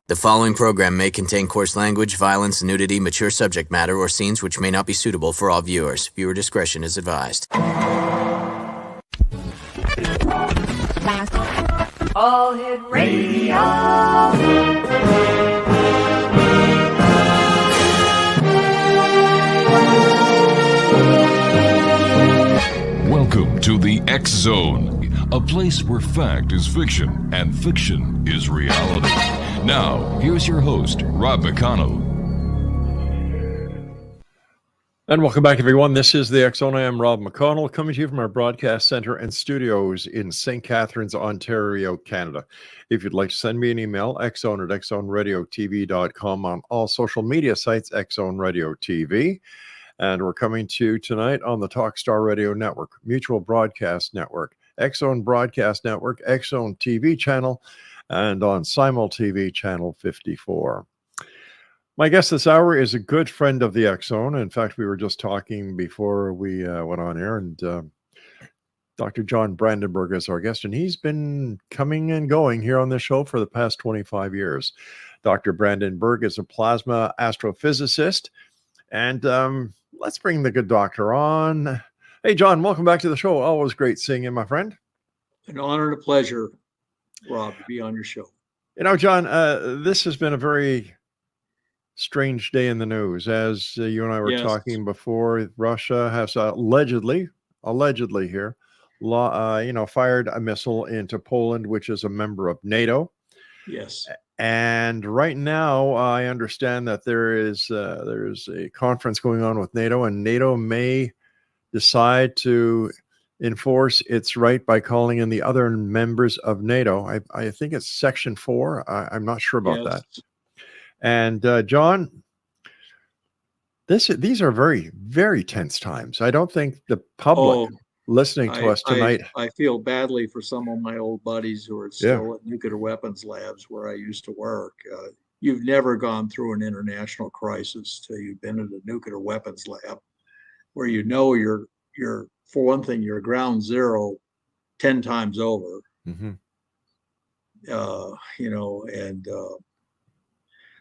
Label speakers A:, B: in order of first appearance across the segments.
A: The following program may contain coarse language, violence, nudity, mature subject matter, or scenes which may not be suitable for all viewers. Viewer discretion is advised.
B: All Hit Radio.
C: Welcome to the X Zone, a place where fact is fiction and fiction is reality. Now, here's your host, Rob McConnell.
D: And welcome back, everyone. This is the X Zone. I am Rob McConnell, coming to you from our broadcast center and studios in St. Catharines, Ontario, Canada. If you'd like to send me an email, xzone@xzoneradiotv.com, on all social media sites, Xzone Radio TV. And we're coming to you tonight on the Talkstar Radio Network, Mutual Broadcast Network, Xzone Broadcast Network, Xzone TV channel, and on Simul TV channel 54. My guest this hour is a good friend of the X Zone. In fact, we were just talking before we went on air, and Dr. John Brandenburg is our guest, and he's been coming and going here on the show for the past 25 years. Dr. Brandenburg is a plasma astrophysicist, and let's bring the good doctor on. Hey, John, welcome back to the show. Always great seeing you, my friend.
E: An honor and a pleasure, Rob, to be on your show.
D: You know, John, this has been a very strange day in the news. As you and I were talking before, Russia has allegedly here, fired a missile into Poland, which is a member of NATO.
E: Yes.
D: And right now, I understand that there's a conference going on with NATO, and NATO may decide to enforce its right by calling in the other members of NATO. I think it's Section 4. I'm not sure about that. And John, these are very, very tense times. I don't think the public listening to us tonight.
E: I feel badly for some of my old buddies who are still at nuclear weapons labs where I used to work. You've never gone through an international crisis till you've been at a nuclear weapons lab, where you know you're for one thing, you're ground zero 10 times over. Mm-hmm.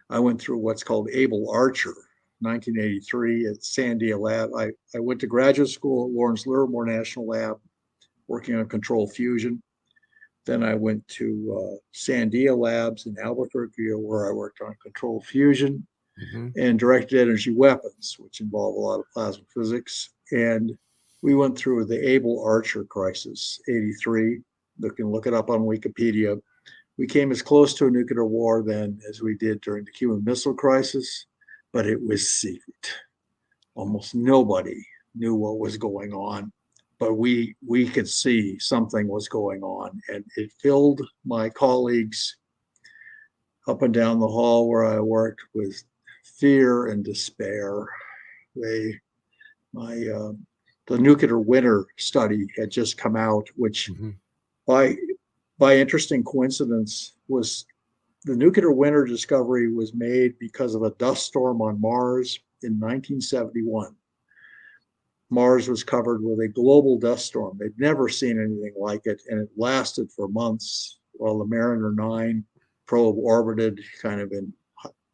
E: I went through what's called Able Archer, 1983 at Sandia Lab. I went to graduate school at Lawrence Livermore National Lab, working on control fusion. Then I went to Sandia Labs in Albuquerque, where I worked on control fusion and directed energy weapons, which involve a lot of plasma physics. And we went through the Able Archer crisis, 83. You can look it up on Wikipedia. We came as close to a nuclear war then as we did during the Cuban Missile Crisis, but it was secret. Almost nobody knew what was going on, but we could see something was going on, and it filled my colleagues up and down the hall where I worked with fear and despair. The nuclear winter study had just come out, which by interesting coincidence was the nuclear winter discovery was made because of a dust storm on Mars in 1971. Mars was covered with a global dust storm. They'd never seen anything like it, and it lasted for months while the Mariner 9 probe orbited kind of in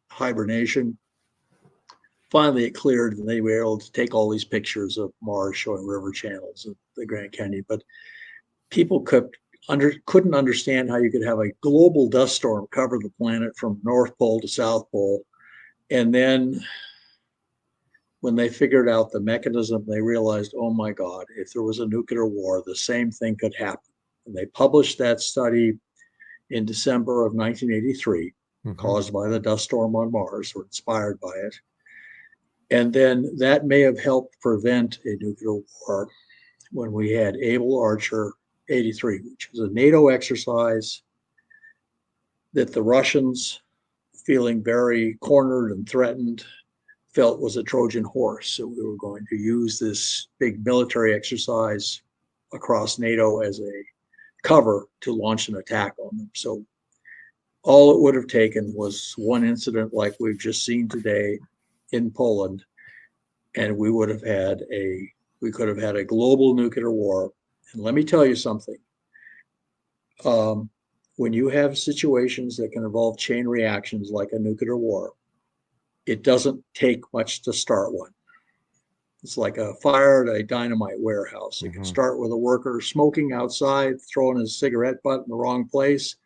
E: hibernation. Finally, it cleared, and they were able to take all these pictures of Mars showing river channels of the Grand Canyon. But people couldn't understand how you could have a global dust storm cover the planet from North Pole to South Pole. And then when they figured out the mechanism, they realized, oh my God, if there was a nuclear war, the same thing could happen. And they published that study in December of 1983, caused by the dust storm on Mars, or inspired by it. And then that may have helped prevent a nuclear war when we had Able Archer 83, which was a NATO exercise that the Russians, feeling very cornered and threatened, felt was a Trojan horse. So we were going to use this big military exercise across NATO as a cover to launch an attack on them. So all it would have taken was one incident like we've just seen today in Poland, and we could have had a global nuclear war. And let me tell you something. when you have situations that can involve chain reactions like a nuclear war, it doesn't take much to start one. It's like a fire at a dynamite warehouse. It can start with a worker smoking outside, throwing his cigarette butt in the wrong place,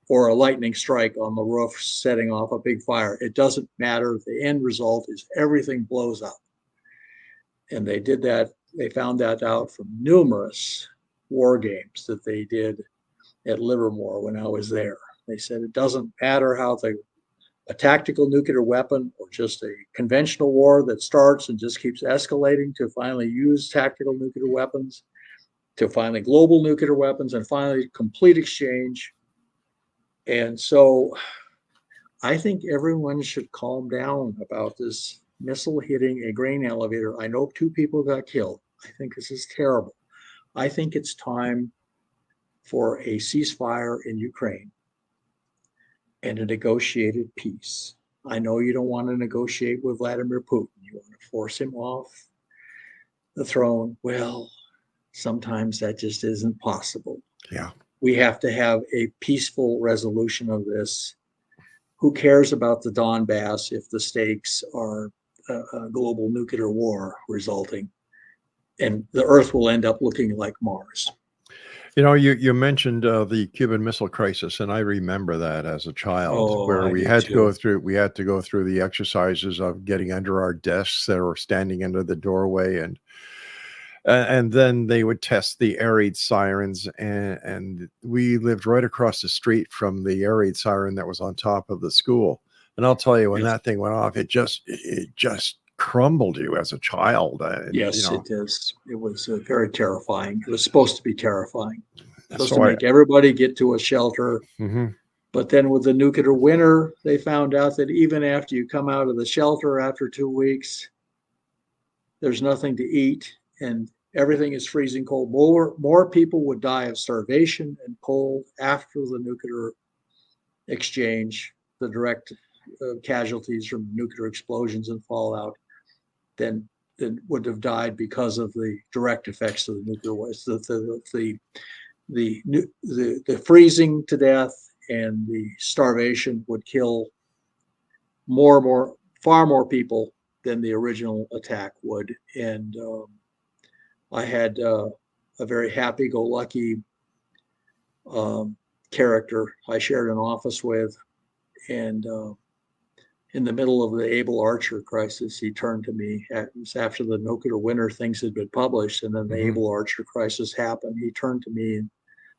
E: or a lightning strike on the roof setting off a big fire. It doesn't matter. The end result is everything blows up. And they did that. They found that out from numerous war games that they did at Livermore when I was there. They said it doesn't matter how a tactical nuclear weapon or just a conventional war that starts and just keeps escalating to finally use tactical nuclear weapons, to finally global nuclear weapons, and finally complete exchange. And so I think everyone should calm down about this missile hitting a grain elevator. I know 2 people got killed. I think this is terrible. I think it's time for a ceasefire in Ukraine and a negotiated peace. I know you don't want to negotiate with Vladimir Putin. You want to force him off the throne. Well, sometimes that just isn't possible.
D: Yeah.
E: We have to have a peaceful resolution of this. Who cares about the Donbass if the stakes are a global nuclear war resulting? And the Earth will end up looking like Mars.
D: You know, you mentioned the Cuban Missile Crisis, and I remember that as a child, where we had to go through the exercises of getting under our desks or standing under the doorway, and then they would test the air raid sirens, and we lived right across the street from the air raid siren that was on top of the school. And I'll tell you, when that thing went off, it just crumbled you as a child.
E: Yes, it is. It was very terrifying. It was supposed to be terrifying. Supposed
D: So
E: to make everybody get to a shelter. But then with the nuclear winter, they found out that even after you come out of the shelter after 2 weeks, there's nothing to eat and everything is freezing cold. More people would die of starvation and cold after the nuclear exchange, the direct casualties from nuclear explosions and fallout, than would have died because of the direct effects of the nuclear waste. The freezing to death and the starvation would kill far more people than the original attack would. And I had a very happy-go-lucky character I shared an office with, and in the middle of the Able Archer crisis, he turned to me. It was after the nuclear winter things had been published, and then the Able Archer crisis happened. He turned to me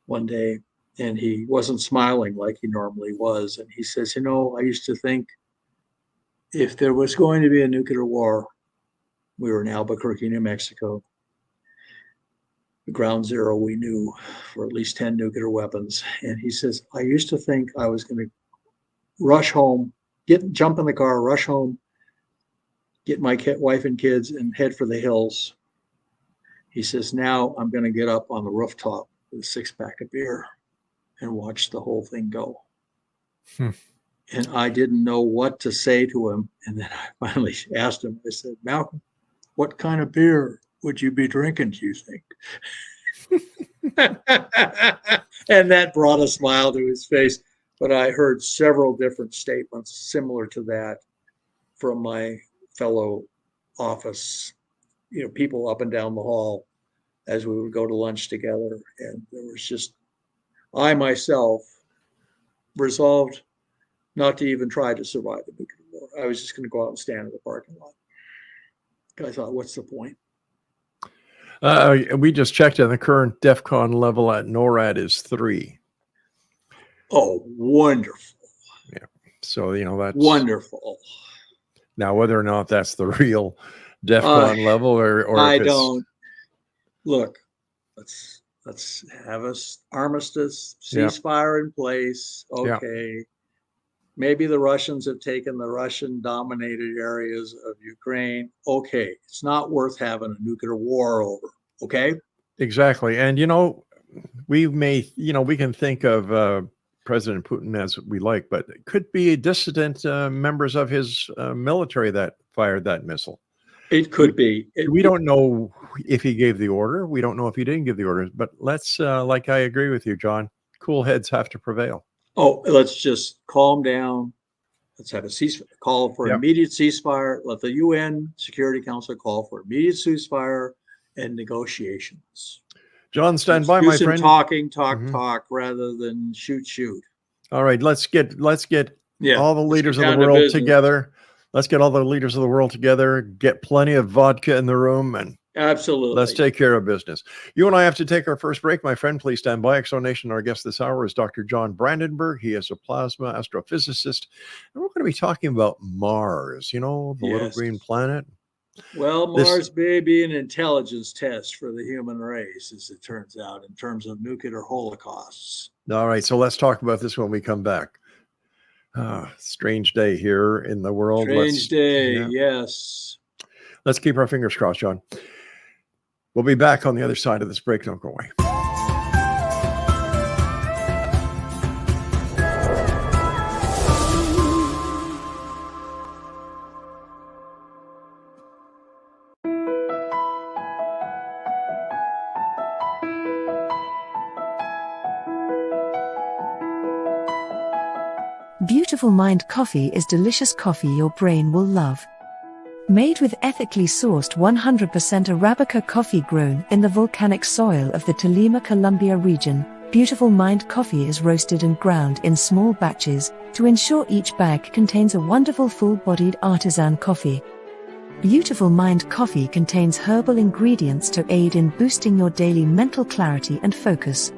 E: one day, and he wasn't smiling like he normally was. And he says, "You know, I used to think if there was going to be a nuclear war, we were in Albuquerque, New Mexico. The ground zero we knew for at least 10 nuclear weapons." And he says, "I used to think I was going to rush home, jump in the car, rush home, get my wife and kids, and head for the hills." He says, "Now I'm going to get up on the rooftop with a 6-pack of beer and watch the whole thing go." And I didn't know what to say to him. And then I finally asked him, I said, "Malcolm, what kind of beer would you be drinking, do you think?" And that brought a smile to his face. But I heard several different statements similar to that from my fellow office, people up and down the hall as we would go to lunch together. And there was just, I myself resolved not to even try to survive the nuclear war. I was just going to go out and stand in the parking lot. I thought, what's the point?
D: We just checked, and the current DEFCON level at NORAD is 3.
E: Oh, wonderful.
D: Yeah. So, that's
E: wonderful.
D: Now, whether or not that's the real DEFCON level or
E: I
D: if it's...
E: don't. Look, let's have an armistice, ceasefire in place. Okay. Yeah. Maybe the Russians have taken the Russian-dominated areas of Ukraine. Okay. It's not worth having a nuclear war over. Okay?
D: Exactly. And, we can think of President Putin as we like, but it could be dissident members of his military that fired that missile.
E: It could be.
D: We don't know if he gave the order. We don't know if he didn't give the order. But let's, like I agree with you, John, cool heads have to prevail.
E: Oh, let's just calm down. Let's have a ceasefire. Call for immediate ceasefire. Let the UN Security Council call for immediate ceasefire and negotiations.
D: John, stand by,
E: Do
D: my
E: some
D: friend.
E: talk, rather than shoot.
D: All right, let's get all the leaders of the
E: down to
D: world
E: business.
D: together. Let's get all the leaders of the world together. Get plenty of vodka in the room, and
E: Absolutely.
D: let's take care of business. You and I have to take our first break, my friend. Please stand by. Exonation. Our guest this hour is Dr. John Brandenburg. He is a plasma astrophysicist, and we're going to be talking about Mars. You know, the little green planet.
E: Well, Mars may be an intelligence test for the human race, as it turns out, in terms of nuclear holocausts.
D: All right, so let's talk about this when we come back. Strange day here in the world.
E: Strange day, yes.
D: Let's keep our fingers crossed, John. We'll be back on the other side of this break. Don't go away.
F: Beautiful Mind Coffee is delicious coffee your brain will love. Made with ethically sourced 100% Arabica coffee grown in the volcanic soil of the Tolima Columbia region, Beautiful Mind Coffee is roasted and ground in small batches to ensure each bag contains a wonderful full-bodied artisan coffee. Beautiful Mind Coffee contains herbal ingredients to aid in boosting your daily mental clarity and focus.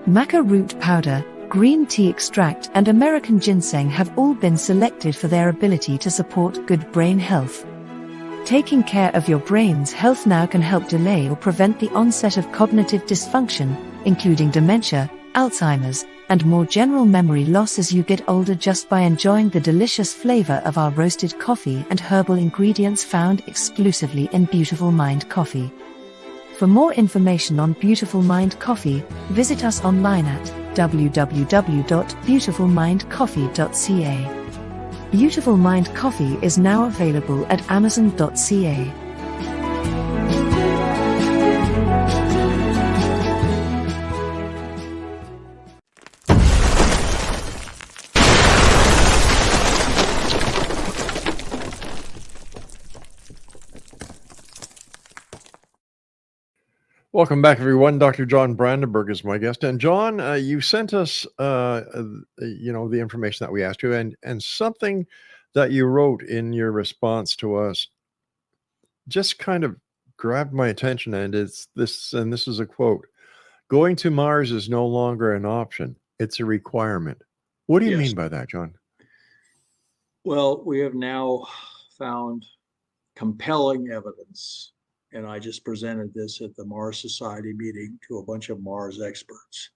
F: Maca root powder, green tea extract and American ginseng have all been selected for their ability to support good brain health. Taking care of your brain's health now can help delay or prevent the onset of cognitive dysfunction, including dementia, Alzheimer's, and more general memory loss as you get older just by enjoying the delicious flavor of our roasted coffee and herbal ingredients found exclusively in Beautiful Mind Coffee. For more information on Beautiful Mind Coffee, visit us online at www.beautifulmindcoffee.ca. Beautiful Mind Coffee is now available at amazon.ca.
D: Welcome back, everyone. Dr. John Brandenburg is my guest. And John, you sent us, the information that we asked you, and something that you wrote in your response to us just kind of grabbed my attention. And it's this, and this is a quote: "Going to Mars is no longer an option; it's a requirement." What do you mean by that, John?
E: Well, we have now found compelling evidence. And I just presented this at the Mars Society meeting to a bunch of Mars experts.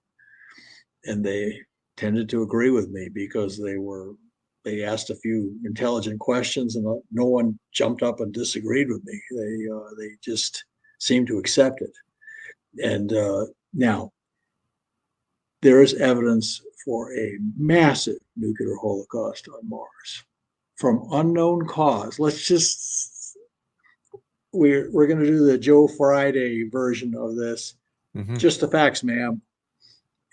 E: And they tended to agree with me because they asked a few intelligent questions and no one jumped up and disagreed with me. They just seemed to accept it. And now there is evidence for a massive nuclear holocaust on Mars from unknown cause. We're going to do the Joe Friday version of this. Mm-hmm. Just the facts, ma'am.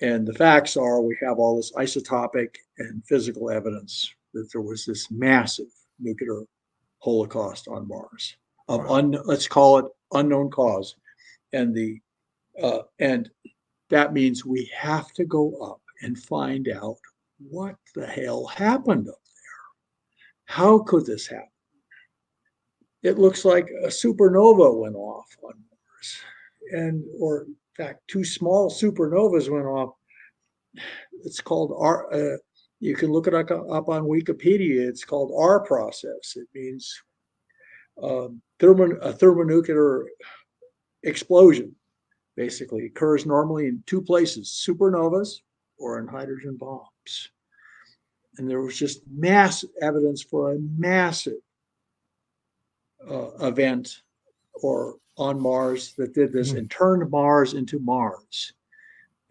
E: And the facts are we have all this isotopic and physical evidence that there was this massive nuclear holocaust on Mars of let's call it unknown cause. And and that means we have to go up and find out what the hell happened up there. How could this happen? It looks like a supernova went off on Mars, or in fact, two small supernovas went off. It's called you can look it up on Wikipedia. It's called R process. It means a thermonuclear explosion. Basically, occurs normally in two places: supernovas or in hydrogen bombs. And there was just massive evidence for a massive event or on Mars that did this and turned Mars into Mars.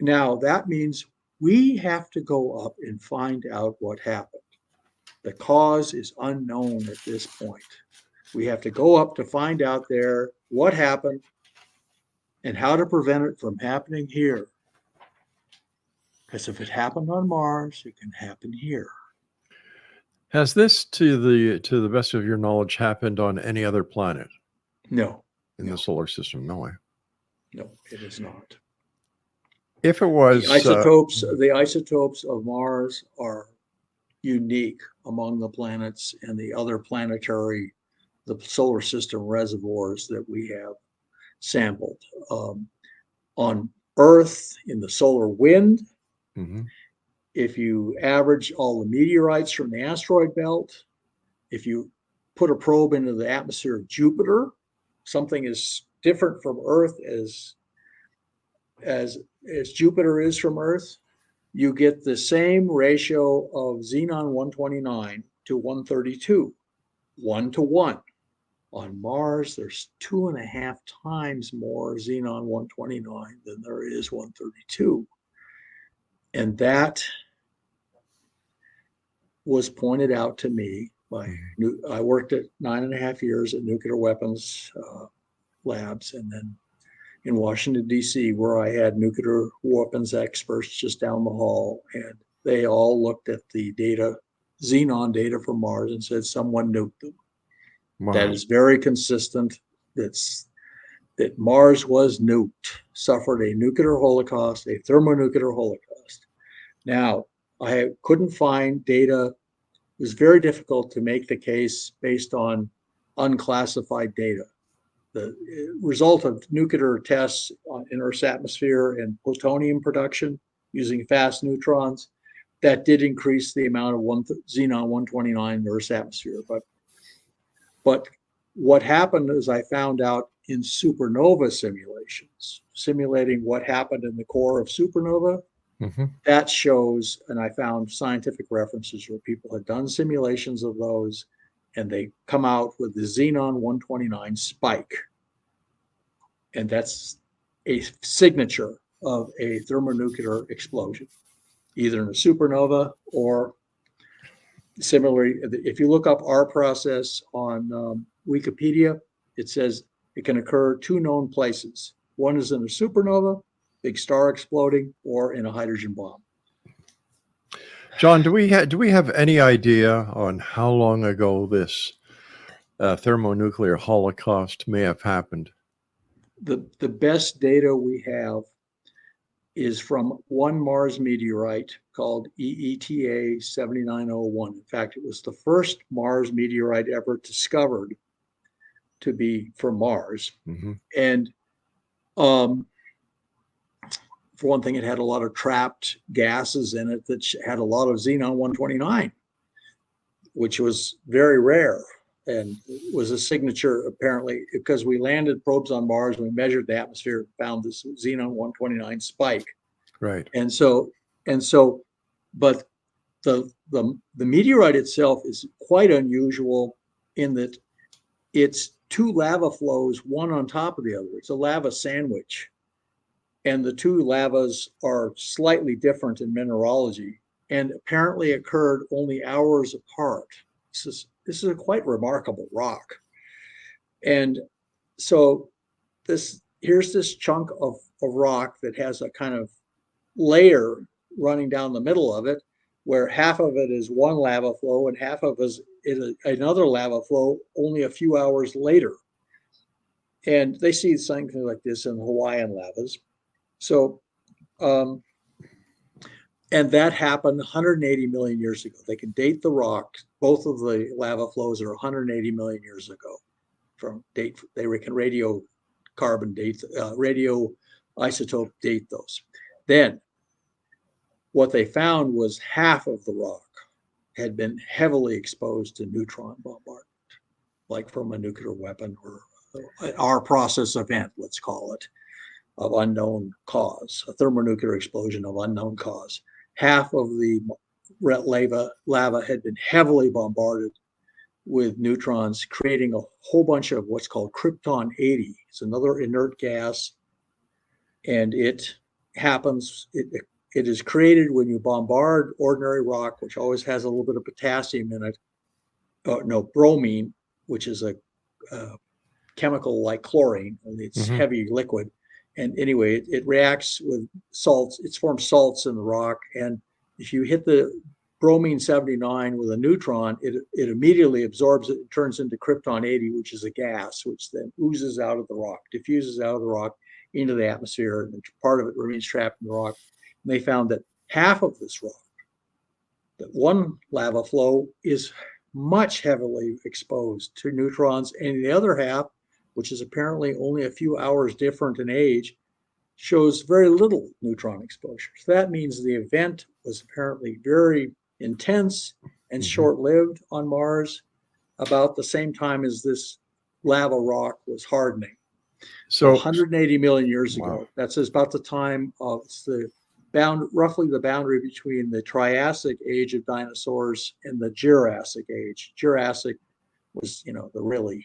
E: Now that means we have to go up and find out what happened. The cause is unknown at this point. We have to go up to find out there what happened and how to prevent it from happening here. Because if it happened on Mars, it can happen here.
D: Has this, to the best of your knowledge, happened on any other planet
E: No,
D: in the solar system? No way.
E: no, it is not.
D: If it was
E: The isotopes of Mars are unique among the planets and the other planetary, the solar system reservoirs that we have sampled. On Earth, in the solar wind, if you average all the meteorites from the asteroid belt, if you put a probe into the atmosphere of Jupiter, something as different from Earth as Jupiter is from Earth, you get the same ratio of xenon 129 to 132, 1 to 1. On Mars, there's 2.5 times more xenon 129 than there is 132. And that was pointed out to me by, I worked at 9.5 years at nuclear weapons labs, and then in Washington, D.C., where I had nuclear weapons experts just down the hall, and they all looked at the data, xenon data from Mars, and said someone nuked them. Wow. That is very consistent. That Mars was nuked, suffered a nuclear holocaust, a thermonuclear holocaust. Now, I couldn't find data. It was very difficult to make the case based on unclassified data. The result of nuclear tests in Earth's atmosphere and plutonium production using fast neutrons, that did increase the amount of xenon 129 in Earth's atmosphere. But what happened is I found out in supernova simulations, simulating what happened in the core of supernova, that shows, and I found scientific references where people had done simulations of those, and they come out with the xenon 129 spike. And that's a signature of a thermonuclear explosion, either in a supernova or similarly. If you look up our process on Wikipedia, it says it can occur 2 known places. One is in a supernova, big star exploding, or in a hydrogen bomb.
D: John, do we have any idea on how long ago this thermonuclear holocaust may have happened?
E: The best data we have is from one Mars meteorite called EETA 7901. In fact, it was the first Mars meteorite ever discovered to be from Mars. And for one thing, it had a lot of trapped gases in it that had a lot of xenon 129, which was very rare. And it was a signature, apparently, because we landed probes on Mars, we measured the atmosphere, found this xenon 129 spike.
D: Right.
E: And so, but the meteorite itself is quite unusual in that it's 2 lava flows, one on top of the other. It's a lava sandwich. And the 2 lavas are slightly different in mineralogy and apparently occurred only hours apart. This is a quite remarkable rock. And so here's this chunk of rock that has a kind of layer running down the middle of it, where half of it is one lava flow and half of it is another lava flow only a few hours later. And they see something like this in Hawaiian lavas. So, and that happened 180 million years ago. They can date the rock. Both of the lava flows are 180 million years ago. They can radiocarbon date, radioisotope date those. Then what they found was half of the rock had been heavily exposed to neutron bombardment, like from a nuclear weapon or our process event, let's call it, of unknown cause, a thermonuclear explosion of unknown cause. Half of the lava had been heavily bombarded with neutrons, creating a whole bunch of what's called krypton-80. It's another inert gas, and it happens, it is created when you bombard ordinary rock, which always has a little bit of potassium in it, bromine, which is a chemical like chlorine, only it's heavy liquid. And anyway, it reacts with salts. It forms salts in the rock. And if you hit the bromine 79 with a neutron, it immediately absorbs it and turns into krypton 80, which is a gas, which then oozes out of the rock, diffuses out of the rock into the atmosphere, and part of it remains trapped in the rock. And they found that half of this rock, that one lava flow, is much heavily exposed to neutrons, and the other half, which is apparently only a few hours different in age, shows very little neutron exposure. So that means the event was apparently very intense and short-lived on Mars, about the same time as this lava rock was hardening. So 180 million years ago. That's about the time of roughly the boundary between the Triassic age of dinosaurs and the Jurassic age. Jurassic was, the really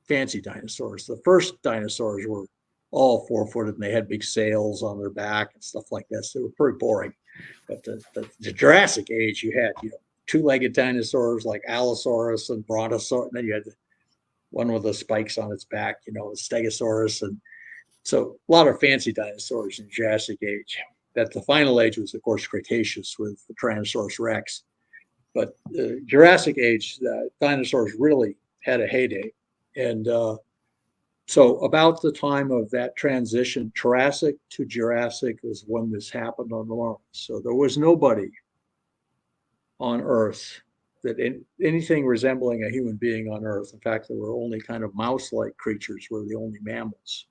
E: fancy dinosaurs. The first dinosaurs were all 4-footed, and they had big sails on their back and stuff like that. So they were pretty boring. But the Jurassic age, you had, two-legged dinosaurs like Allosaurus and Brontosaurus, and then you had one with the spikes on its back, the Stegosaurus. And so a lot of fancy dinosaurs in the Jurassic age. That the final age was, of course, Cretaceous with the Tyrannosaurus Rex. But the Jurassic age, the dinosaurs really had a heyday. And so about the time of that transition, Triassic to Jurassic, was when this happened on Mars. So there was nobody on Earth that anything resembling a human being on Earth. In fact, there were only kind of mouse-like creatures, were the only mammals.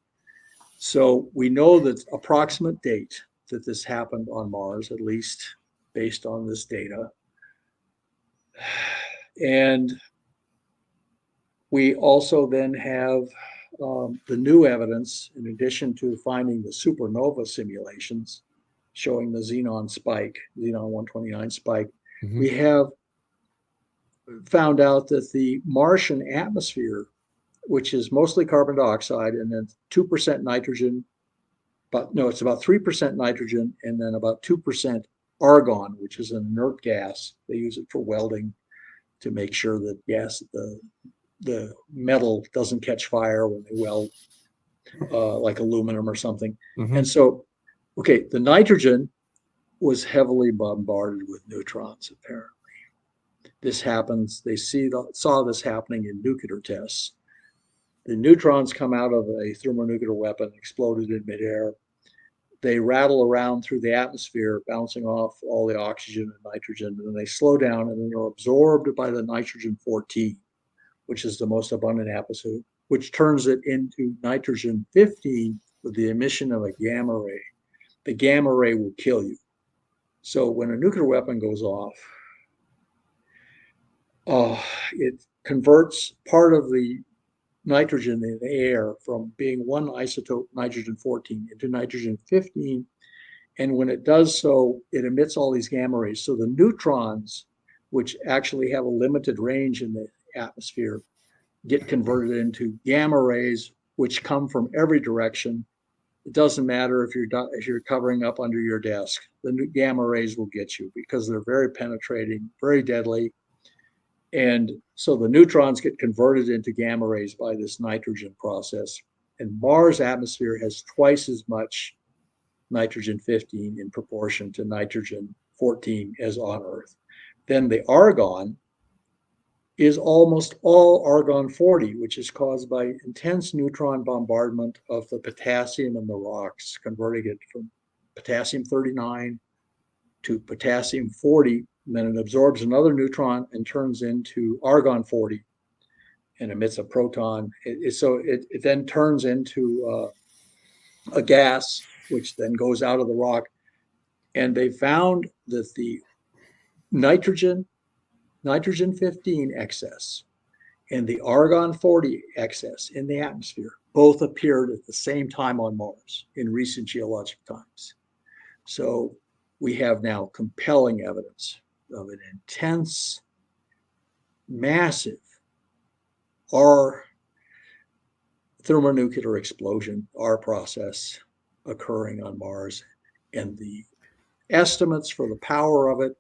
E: So we know that approximate date that this happened on Mars, at least based on this data. And we also then have the new evidence, in addition to finding the supernova simulations showing the xenon spike, xenon 129 spike. We have found out that the Martian atmosphere, which is mostly carbon dioxide and then 2% nitrogen, it's about 3% nitrogen and then about 2% argon, which is an inert gas. They use it for welding to make sure that the metal doesn't catch fire when they weld, like aluminum or something. And so, the nitrogen was heavily bombarded with neutrons, apparently. This happens, they saw this happening in nuclear tests. The neutrons come out of a thermonuclear weapon, exploded in midair. They rattle around through the atmosphere, bouncing off all the oxygen and nitrogen, and then they slow down, and then they're absorbed by the nitrogen-14, which is the most abundant atmosphere, which turns it into nitrogen-15 with the emission of a gamma ray. The gamma ray will kill you. So when a nuclear weapon goes off, it converts part of the nitrogen in the air from being one isotope, nitrogen-14, into nitrogen-15. And when it does so, it emits all these gamma rays. So the neutrons, which actually have a limited range in the atmosphere, get converted into gamma rays, which come from every direction. It doesn't matter if you're covering up under your desk. The gamma rays will get you because they're very penetrating, very deadly. And so the neutrons get converted into gamma rays by this nitrogen process. And Mars' atmosphere has twice as much nitrogen-15 in proportion to nitrogen-14 as on Earth. Then the argon is almost all argon-40, which is caused by intense neutron bombardment of the potassium in the rocks, converting it from potassium-39 to potassium-40, and then it absorbs another neutron and turns into argon-40 and emits a proton. So it then turns into a gas, which then goes out of the rock. And they found that the nitrogen-15 excess and the argon-40 excess in the atmosphere both appeared at the same time on Mars in recent geologic times. So we have now compelling evidence of an intense, massive thermonuclear explosion, process occurring on Mars. And the estimates for the power of it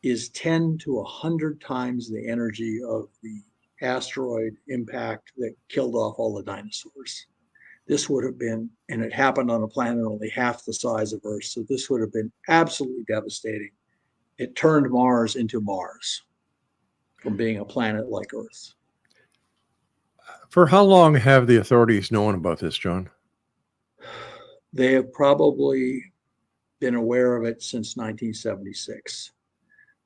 E: is 10 to 100 times the energy of the asteroid impact that killed off all the dinosaurs. this would have been, and it happened on a planet only half the size of Earth, so this would have been absolutely devastating. It turned Mars into Mars from being a planet like Earth.
D: For how long have the authorities known about this, John?
E: They have probably been aware of it since 1976,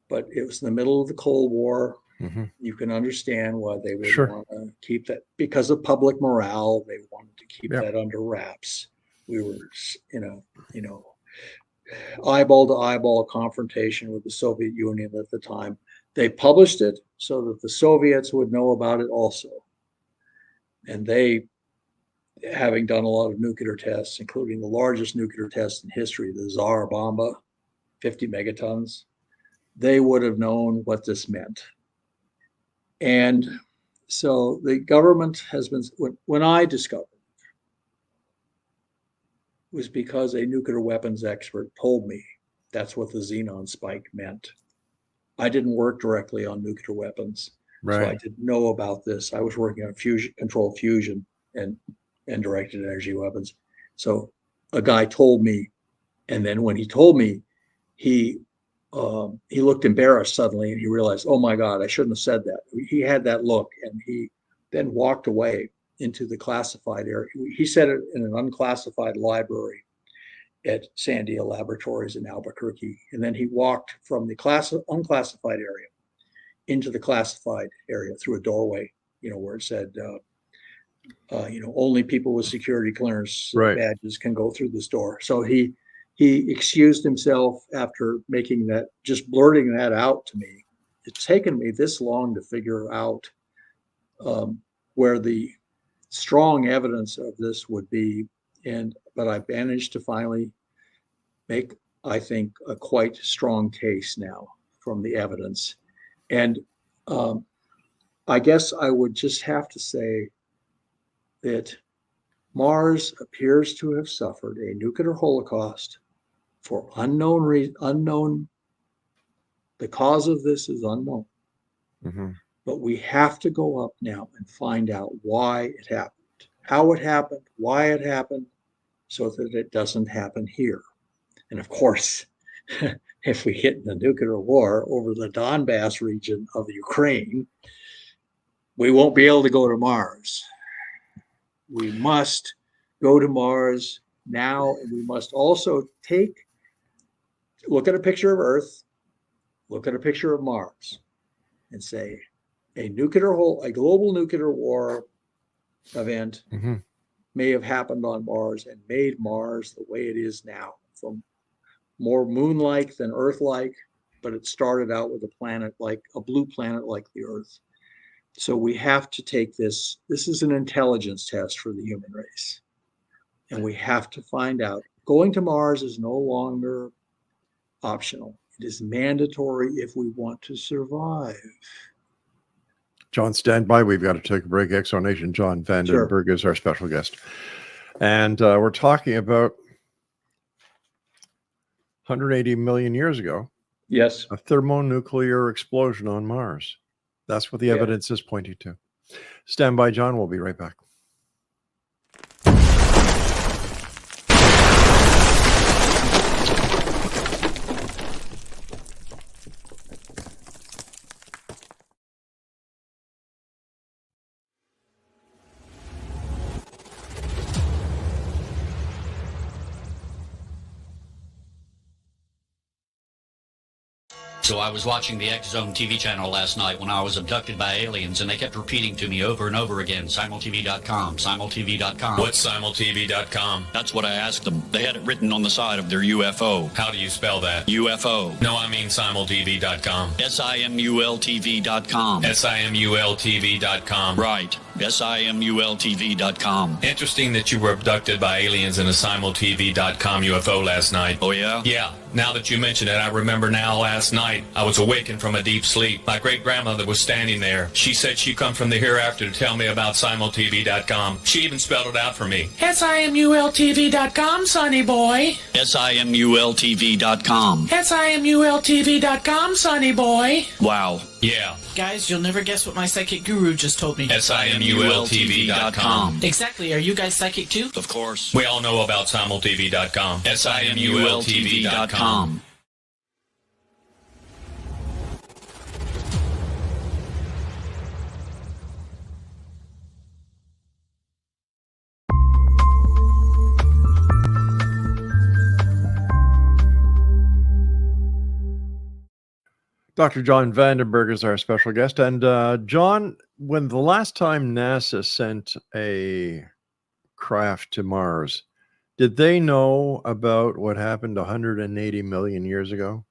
E: but it was in the middle of the Cold War.
D: Mm-hmm.
E: You can understand why they would
D: Sure.
E: want to keep that, because of public morale. They wanted to keep
D: Yep.
E: that under wraps. We were, eyeball to eyeball confrontation with the Soviet Union at the time. They published it so that the Soviets would know about it also. And they, having done a lot of nuclear tests, including the largest nuclear test in history, the Tsar Bomba, 50 megatons, they would have known what this meant. And so the government has been, when I discovered it, was because a nuclear weapons expert told me that's what the xenon spike meant. I didn't work directly on nuclear weapons,
D: Right.
E: so I didn't know about this. I was working on controlled fusion and directed energy weapons. So a guy told me, and then when he told me, he looked embarrassed suddenly, and he realized, oh my God, I shouldn't have said that. He had that look, and he then walked away into the classified area. He said it in an unclassified library at Sandia Laboratories in Albuquerque. And then he walked from the unclassified area into the classified area through a doorway, where it said, only people with security clearance
D: Right.
E: badges can go through this door. So he excused himself after making that, just blurting that out to me. It's taken me this long to figure out where the strong evidence of this would be. But I managed to finally make, I think, a quite strong case now from the evidence. And I guess I would just have to say that Mars appears to have suffered a nuclear holocaust for unknown. The cause of this is unknown.
D: Mm-hmm.
E: But we have to go up now and find out why it happened, how it happened, why it happened, so that it doesn't happen here. And of course, if we get in a nuclear war over the Donbass region of Ukraine, we won't be able to go to Mars. We must go to Mars now, and we must also look at a picture of Earth, look at a picture of Mars, and say a global nuclear war event
D: Mm-hmm.
E: may have happened on Mars and made Mars the way it is now, from more moon-like than Earth-like, but it started out with a blue planet like the Earth. So we have to take this. This is an intelligence test for the human race. And we have to find out. Going to Mars is no longer optional. It is mandatory if we want to survive.
D: John, stand by. We've got to take a break. Exonation John Vandenberg is our special guest. And we're talking about 180 million years ago.
E: Yes.
D: A thermonuclear explosion on Mars. That's what the evidence is pointing to. Stand by, John. We'll be right back.
G: So I was watching the X Zone TV channel last night when I was abducted by aliens, and they kept repeating to me over and over again, simultv.com, simultv.com.
H: What's simultv.com?
G: That's what I asked them. They had it written on the side of their UFO.
H: How do you spell that?
G: UFO.
H: No, I mean simultv.com.
G: simultv.com.
H: simultv.com.
G: Right. simultv.com.
H: Interesting that you were abducted by aliens in a simultv.com UFO last night.
G: Oh, yeah?
H: Yeah. Now that you mention it, I remember now last night I was awakened from a deep sleep. My great-grandmother was standing there. She said she'd come from the hereafter to tell me about simultv.com. She even spelled it out for me.
I: simultv.com, sonny boy.
G: simultv.com.
I: simultv.com, sonny boy.
G: Wow.
H: Yeah.
I: Guys, you'll never guess what my psychic guru just told me.
H: simultv.com.
I: Exactly. Are you guys psychic too?
G: Of course.
H: We all know about simultv.com. simultv.com.
D: Dr. John Vandenberg is our special guest. And John, when the last time NASA sent a craft to Mars, did they know about what happened 180 million years ago?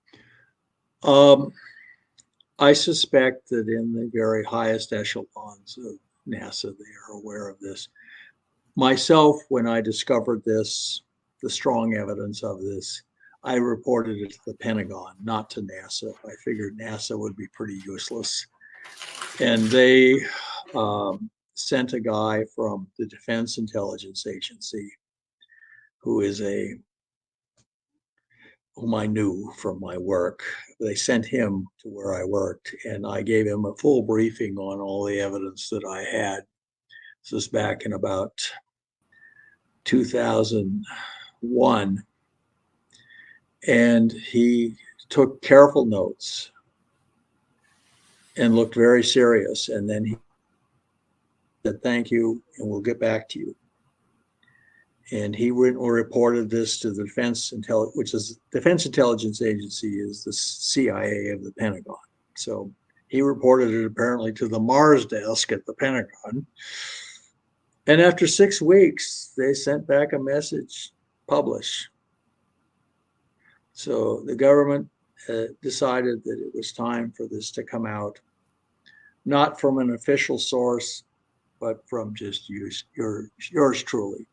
E: I suspect that in the very highest echelons of NASA, they are aware of this. Myself, when I discovered this, the strong evidence of this, I reported it to the Pentagon, not to NASA. I figured NASA would be pretty useless. And they sent a guy from the Defense Intelligence Agency, whom I knew from my work. They sent him to where I worked, and I gave him a full briefing on all the evidence that I had. This was back in about 2001. And he took careful notes and looked very serious. And then he said, "Thank you, and we'll get back to you." And he reported this to the Defense Intelligence Agency is the CIA of the Pentagon. So he reported it apparently to the Mars desk at the Pentagon. And after 6 weeks, they sent back a message, publish. So the government decided that it was time for this to come out, not from an official source, but from just yours truly.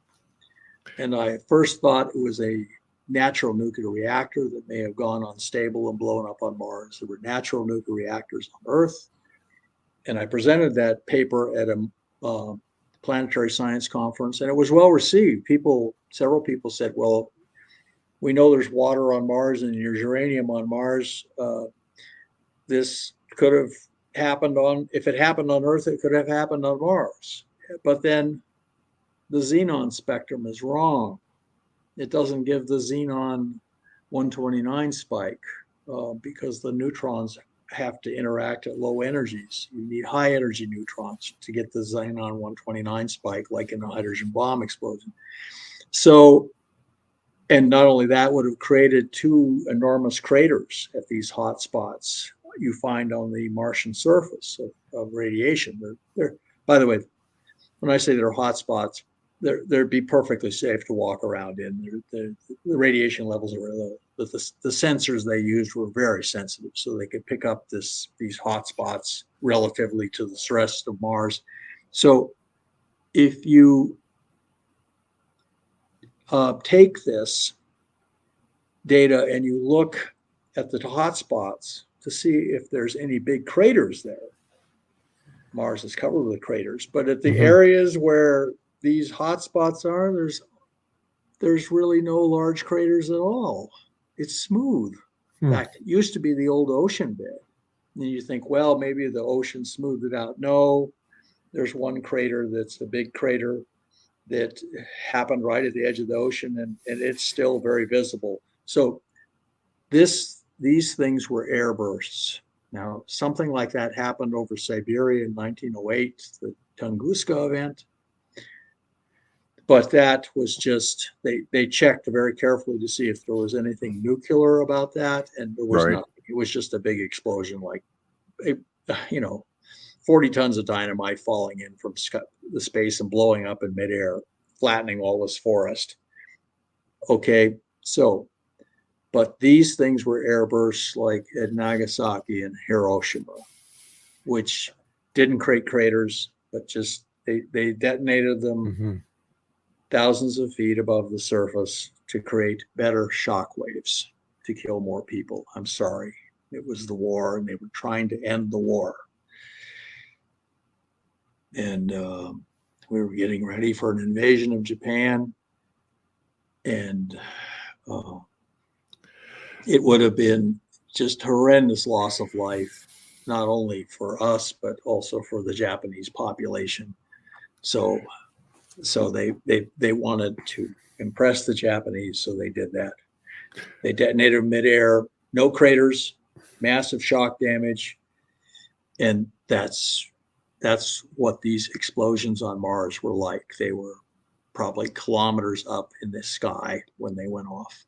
E: And I first thought it was a natural nuclear reactor that may have gone unstable and blown up on Mars. There were natural nuclear reactors on Earth. And I presented that paper at a planetary science conference, and it was well received. Several people said, "Well, we know there's water on Mars and there's uranium on Mars. This could have happened if it happened on Earth, it could have happened on Mars." But then the xenon spectrum is wrong. It doesn't give the xenon 129 spike because the neutrons have to interact at low energies. You need high energy neutrons to get the xenon 129 spike, like in a hydrogen bomb explosion. So, and not only that, would have created 2 enormous craters at these hot spots you find on the Martian surface of radiation. They're, by the way, when I say they're hot spots, they'd be perfectly safe to walk around in. The radiation levels are low, but the sensors they used were very sensitive, so they could pick up these hot spots relatively to the rest of Mars. So if you take this data and you look at the hot spots to see if there's any big craters there. Mars is covered with craters, but at the areas where these hot spots are, there's really no large craters at all. It's smooth. In fact, it used to be the old ocean bed. And you think, well, maybe the ocean smoothed it out. No, there's one crater that's a big crater that happened right at the edge of the ocean, and it's still very visible. So these things were air bursts. Now, something like that happened over Siberia in 1908, the Tunguska event. But that was just, they checked very carefully to see if there was anything nuclear about that, and there was not. It was just a big explosion, like, 40 tons of dynamite falling in from the space and blowing up in midair, flattening all this forest. Okay, so, but these things were air bursts like at Nagasaki and Hiroshima, which didn't create craters, but just they detonated them thousands of feet above the surface to create better shock waves. to kill more people. I'm sorry. It was the war, and they were trying to end the war. And we were getting ready for an invasion of Japan. And it would have been just horrendous loss of life, not only for us, but also for the Japanese population. So they wanted to impress the Japanese, so they did that. They detonated midair, no craters, massive shock damage, and that's what these explosions on Mars were like. They were probably kilometers up in the sky when they went off.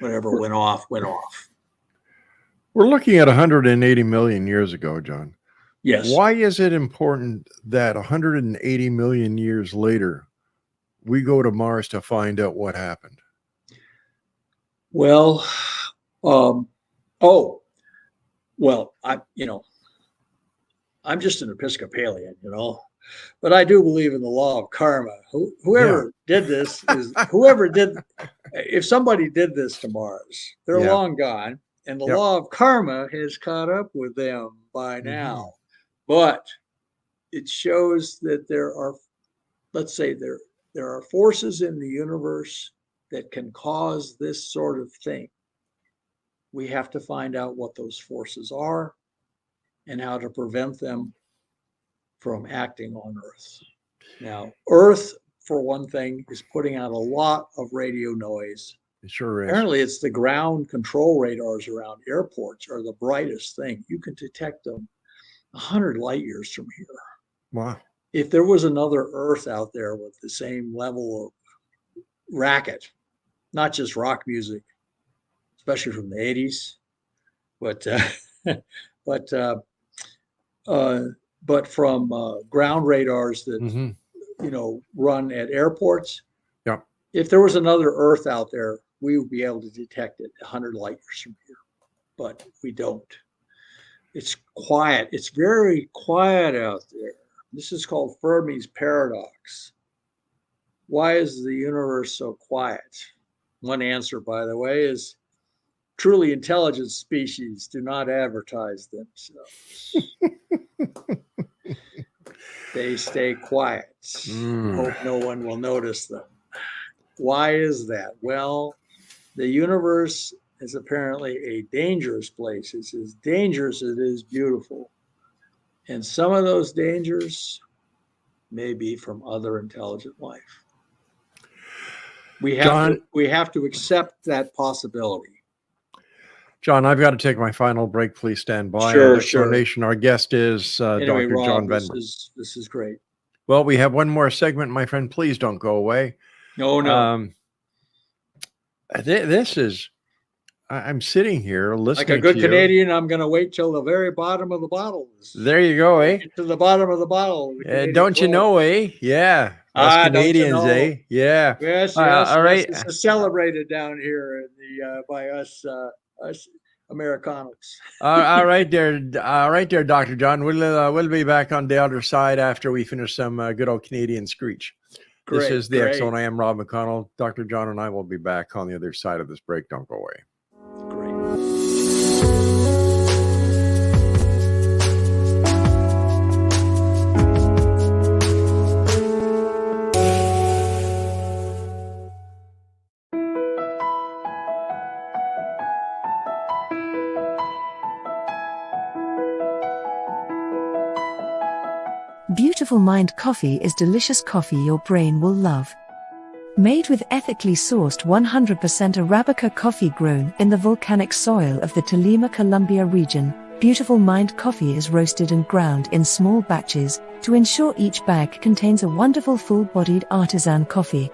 E: Whatever went off, went off.
D: We're looking at 180 million years ago, John.
E: Yes.
D: Why is it important that 180 million years later, we go to Mars to find out what happened?
E: Well, I'm just an Episcopalian, but I do believe in the law of karma. Whoever did this if somebody did this to Mars, they're long gone, and the law of karma has caught up with them by now. But it shows that there are, let's say there are forces in the universe that can cause this sort of thing. We have to find out what those forces are and how to prevent them from acting on Earth. Now, Earth, for one thing, is putting out a lot of radio noise.
D: It sure is.
E: Apparently, it's the ground control radars around airports are the brightest thing. You can detect them 100 light years from here.
D: Wow.
E: If there was another Earth out there with the same level of racket, not just rock music, especially from the 80s, but from ground radars that run at airports.
D: Yeah.
E: If there was another Earth out there, we would be able to detect it 100 light years from here, but we don't. It's quiet. It's very quiet out there. This is called Fermi's paradox. Why is the universe so quiet? One answer, by the way, is truly intelligent species do not advertise themselves. They stay quiet. Hope no one will notice them. Why is that? Well, the universe is apparently a dangerous place. It's as dangerous as it is beautiful. And some of those dangers may be from other intelligent life. We have to accept that possibility.
D: John, I've got to take my final break. Please stand by.
E: Sure.
D: Nation. Our guest is
E: Anyway,
D: Dr.
E: Rob,
D: John
E: this
D: Venberg.
E: this is great.
D: Well, we have one more segment, my friend. Please don't go away.
E: No.
D: This is, I'm sitting here listening
E: like a good
D: to
E: Canadian, I'm going to wait till the very bottom of the bottle.
D: There you go, eh?
E: To the bottom of the bottle.
D: Don't you know, eh? Yeah. Us Canadians, eh? Yeah.
E: Yes.
D: All right.
E: It's celebrated down here in by us Americanos.
D: All right there, Dr. John. We'll be back on the other side after we finish some good old Canadian screech. This is the X Zone. I am Rob McConnell. Dr. John and I will be back on the other side of this break. Don't go away.
F: Beautiful Mind Coffee is delicious coffee your brain will love. Made with ethically sourced 100% Arabica coffee grown in the volcanic soil of the Tolima Columbia region, Beautiful Mind Coffee is roasted and ground in small batches to ensure each bag contains a wonderful full-bodied artisan coffee.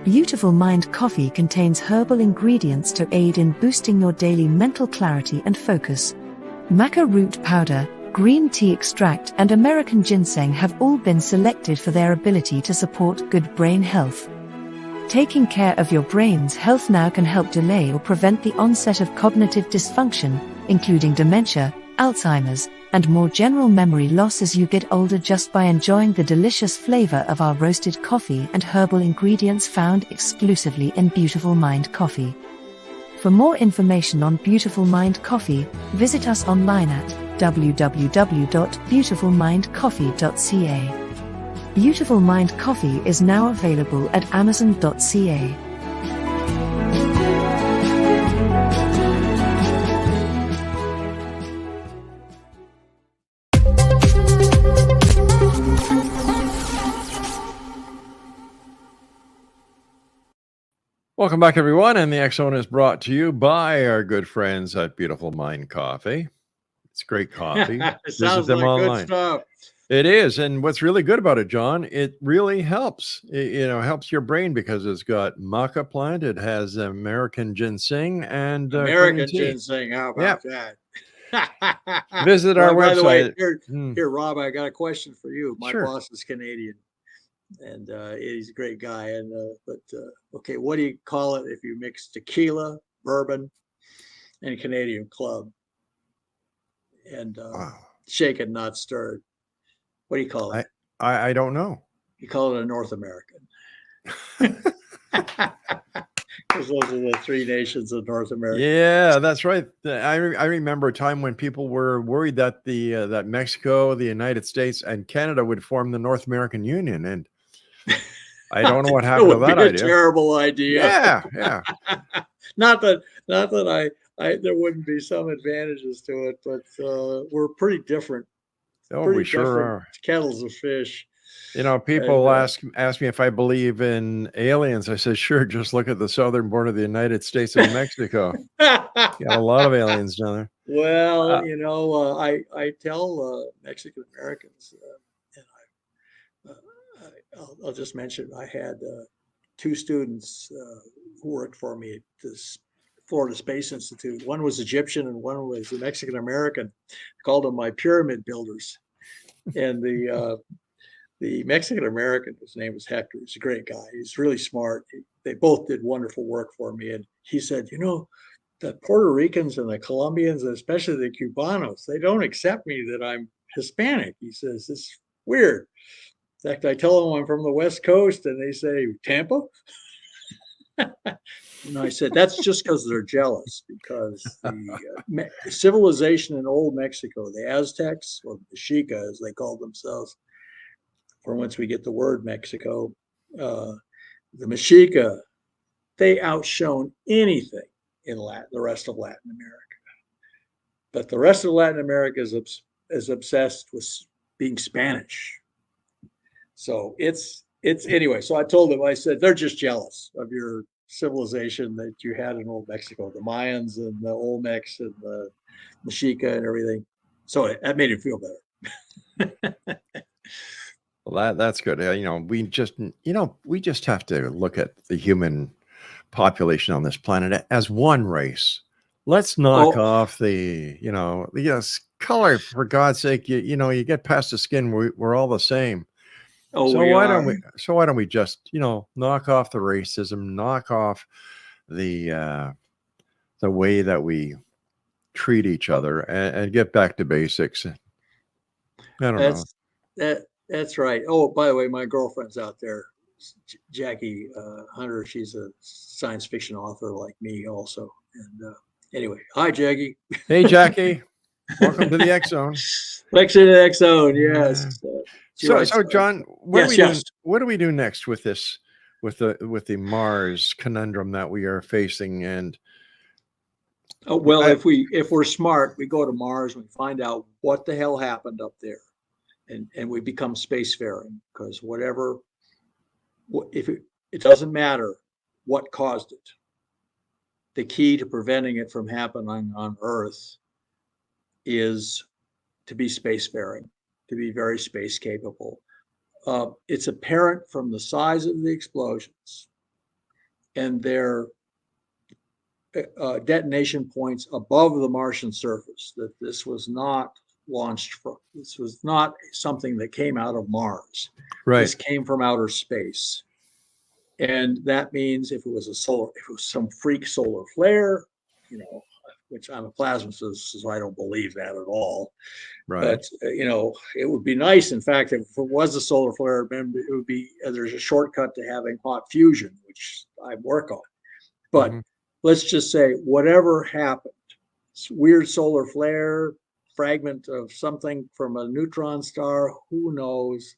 F: Beautiful Mind Coffee contains herbal ingredients to aid in boosting your daily mental clarity and focus. Maca root powder, green tea extract and American ginseng have all been selected for their ability to support good brain health. Taking care of your brain's health now can help delay or prevent the onset of cognitive dysfunction, including dementia, Alzheimer's, and more general memory loss as you get older just by enjoying the delicious flavor of our roasted coffee and herbal ingredients found exclusively in Beautiful Mind Coffee. For more information on Beautiful Mind Coffee, visit us online at www.beautifulmindcoffee.ca. Beautiful Mind Coffee is now available at amazon.ca.
D: Welcome back, everyone. And the X Zone is brought to you by our good friends at Beautiful Mind Coffee. It's great coffee.
E: It
D: Visit
E: sounds
D: them
E: like
D: online.
E: good stuff.
D: It is. And what's really good about it, John, it really helps. It, helps your brain because it's got maca plant. It has American ginseng and
E: American
D: green tea.
E: ginseng. How about that?
D: Visit our
E: By the way,
D: website.
E: here, Rob, I got a question for you. My
D: Sure.
E: boss is Canadian, and he's a great guy. And okay, what do you call it if you mix tequila, bourbon, and Canadian Club, and shaken, not stirred? What do you call it?
D: I don't know.
E: You call it a North American. Because those are the three nations of North America.
D: Yeah, that's right. I remember a time when people were worried that that Mexico, the United States, and Canada would form the North American Union, and I don't know what happened to that idea.
E: Terrible idea.
D: Yeah.
E: Not that I there wouldn't be some advantages to it, but we're pretty different.
D: Oh,
E: pretty
D: we sure
E: different
D: are.
E: Kettles of fish.
D: People ask me if I believe in aliens. I said, sure, just look at the southern border of the United States and Mexico. Got a lot of aliens down there.
E: Well, I tell Mexican Americans, and I'll just mention, I had two students who worked for me at this Florida Space Institute. One was Egyptian and one was a Mexican American. I called them my pyramid builders. And the Mexican American, his name was Hector. He's a great guy. He's really smart. They both did wonderful work for me. And he said, the Puerto Ricans and the Colombians, and especially the Cubanos, they don't accept me that I'm Hispanic. He says, it's weird. In fact, I tell them I'm from the West Coast and they say, Tampa? And I said, that's just because they're jealous, because the civilization in old Mexico, the Aztecs, or the Mexica, as they called themselves, from whence we get the word Mexico, the Mexica, they outshone anything in the rest of Latin America. But the rest of Latin America is obsessed with being Spanish. So it's anyway. So I told them, I said, they're just jealous of your civilization that you had in old Mexico, the Mayans and the Olmecs and the Mexica and everything. So that made it feel better.
D: Well, that's good. We just have to look at the human population on this planet as one race. Let's knock off the color, for God's sake. You get past the skin, we're all the same. Why don't we just knock off the racism, knock off the way that we treat each other, and get back to basics. I don't know.
E: That's right. Oh, by the way, my girlfriend's out there, Jackie Hunter. She's a science fiction author like me also. And anyway, hi, Jackie.
D: Hey, Jackie. Welcome to the X Zone.
E: Lecture to the X Zone. Yes.
D: So John, what do we do next with this, with the Mars conundrum that we are facing? And
E: if we're smart, we go to Mars and we find out what the hell happened up there. And we become spacefaring, because it doesn't matter what caused it. The key to preventing it from happening on Earth is to be spacefaring, to be very space capable. It's apparent from the size of the explosions and their detonation points above the Martian surface that this was not launched from. This was not something that came out of Mars.
D: Right.
E: This came from outer space. And that means if it was some freak solar flare, which I'm a plasma physicist, so I don't believe that at all.
D: Right.
E: But it would be nice. In fact, if it was a solar flare, it would be there's a shortcut to having hot fusion, which I work on. But let's just say whatever happened, weird solar flare, fragment of something from a neutron star, who knows?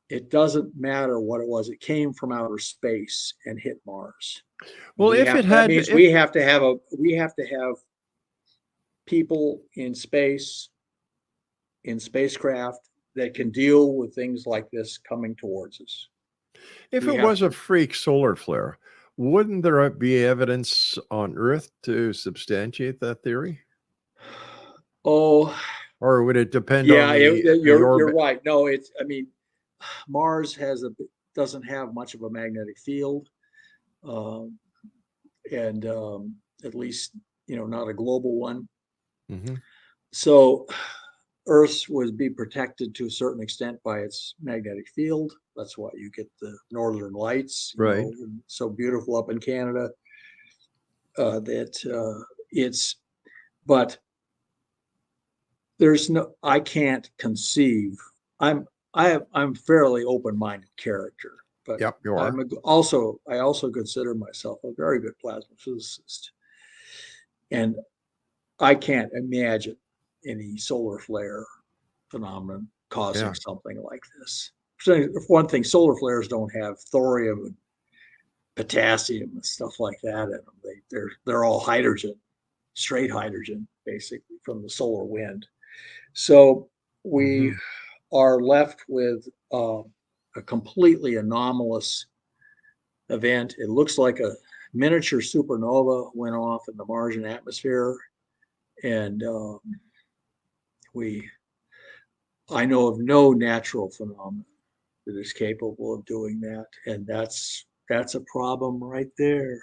E: It doesn't matter what it was. It came from outer space and hit Mars.
D: Well,
E: That means we have to have people in space, in spacecraft that can deal with things like this coming towards us.
D: If it was a freak solar flare, wouldn't there be evidence on Earth to substantiate that theory?
E: Oh,
D: or would it depend
E: yeah,
D: on the
E: you're right. No, Mars doesn't have much of a magnetic field, and at least not a global one.
D: Mm-hmm.
E: So Earth would be protected to a certain extent by its magnetic field. That's why you get the northern lights,
D: right?
E: So beautiful up in Canada. But there's no. I can't conceive. I'm fairly open-minded character, but
D: yep, you are.
E: I also consider myself a very good plasma physicist, and I can't imagine any solar flare phenomenon causing something like this. So, for one thing, solar flares don't have thorium and potassium and stuff like that in them. They're all hydrogen, straight hydrogen, basically from the solar wind. So we are left with a completely anomalous event. It looks like a miniature supernova went off in the Martian atmosphere, and I know of no natural phenomenon that is capable of doing that, and that's a problem right there.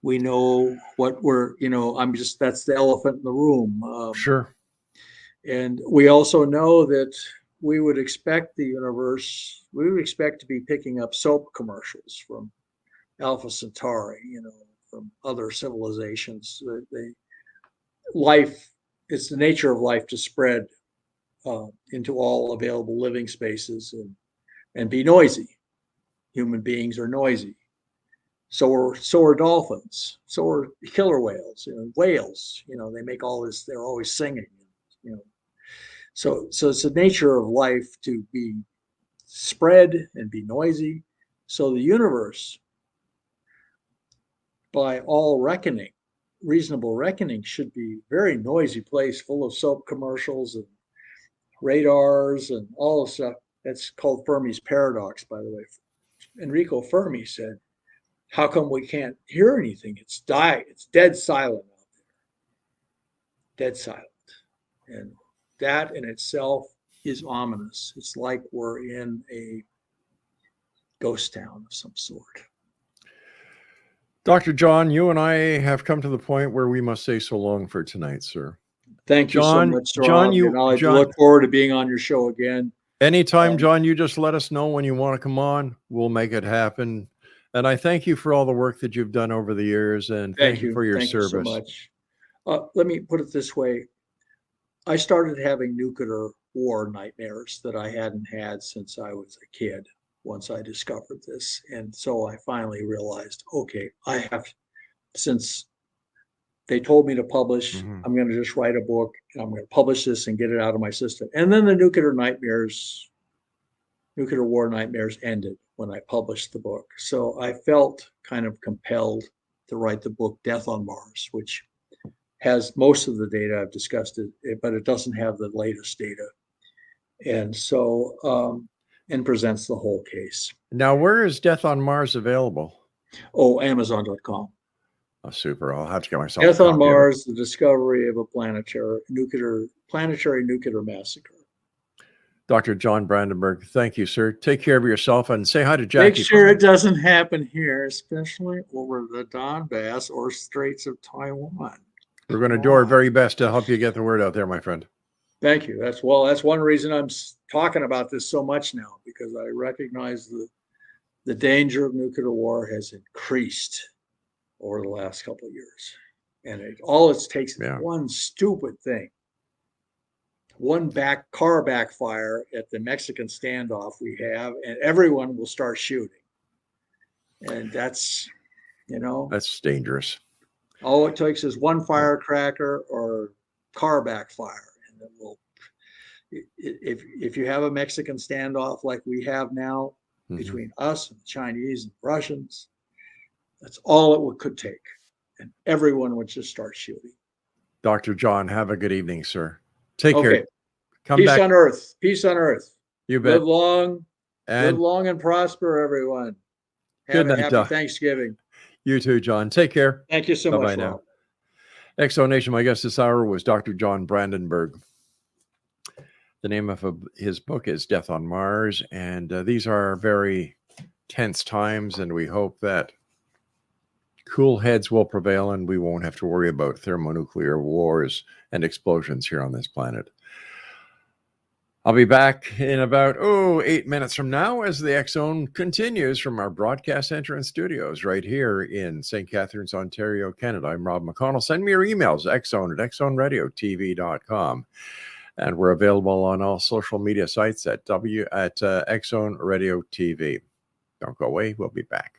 E: We know what that's the elephant in the room.
D: Sure.
E: And we also know that we would expect to be picking up soap commercials from Alpha Centauri, from other civilizations. It's the nature of life to spread into all available living spaces and be noisy. Human beings are noisy. So are dolphins. So are killer whales. Whales. They make all this. They're always singing. So it's the nature of life to be spread and be noisy. So the universe, by all reckoning, reasonable reckoning, should be a very noisy place, full of soap commercials and radars and all the stuff. That's called Fermi's paradox, by the way. Enrico Fermi said, "How come we can't hear anything? It's dead silent out there. Dead silent." And that in itself is ominous. It's like we're in a ghost town of some sort.
D: Dr. John, you and I have come to the point where we must say so long for tonight, sir.
E: Thank you so much, Rob. I look forward to being on your show again.
D: Anytime, John, you just let us know when you want to come on. We'll make it happen. And I thank you for all the work that you've done over the years, and thank you for your service.
E: Thank you so much. Let me put it this way. I started having nuclear war nightmares that I hadn't had since I was a kid, once I discovered this. And so I finally realized, okay, since they told me to publish, I'm going to just write a book, and I'm going to publish this and get it out of my system. And then the nuclear war nightmares ended when I published the book. So I felt kind of compelled to write the book Death on Mars, which has most of the data I've discussed, but it doesn't have the latest data. And so, and presents the whole case.
D: Now, where is Death on Mars available?
E: Oh, Amazon.com.
D: Oh, super. I'll have to get myself
E: Death on Mars, the discovery of a planetary nuclear massacre.
D: Dr. John Brandenburg, thank you, sir. Take care of yourself and say hi to Jackie.
E: Make sure it doesn't happen here, especially over the Donbass or Straits of Taiwan.
D: We're going to do our very best to help you get the word out there, my friend.
E: Thank you. That's one reason I'm talking about this so much now, because I recognize the danger of nuclear war has increased over the last couple of years. And all it takes is one stupid thing. One car backfire at the Mexican standoff we have, and everyone will start shooting. And that's
D: That's dangerous.
E: All it takes is one firecracker or car backfire, and it will. If you have a Mexican standoff like we have now between us and the Chinese and Russians, that's all it could take, and everyone would just start shooting.
D: Dr. John, have a good evening, sir. Take care. Come
E: Peace
D: back.
E: on earth. Peace on earth.
D: You bet.
E: Live long and prosper, everyone. Have a happy Thanksgiving.
D: You too, John. Take care.
E: Thank you so much.
D: Now. Exonation, my guest this hour was Dr. John Brandenburg. The name of his book is Death on Mars, and these are very tense times, and we hope that cool heads will prevail and we won't have to worry about thermonuclear wars and explosions here on this planet. I'll be back in about 8 minutes from now as the X Zone continues from our broadcast center and studios right here in St. Catharines, Ontario, Canada. I'm Rob McConnell. Send me your emails, xzone@xzoneradiotv.com. And we're available on all social media sites at X Zone Radio TV. Don't go away. We'll be back.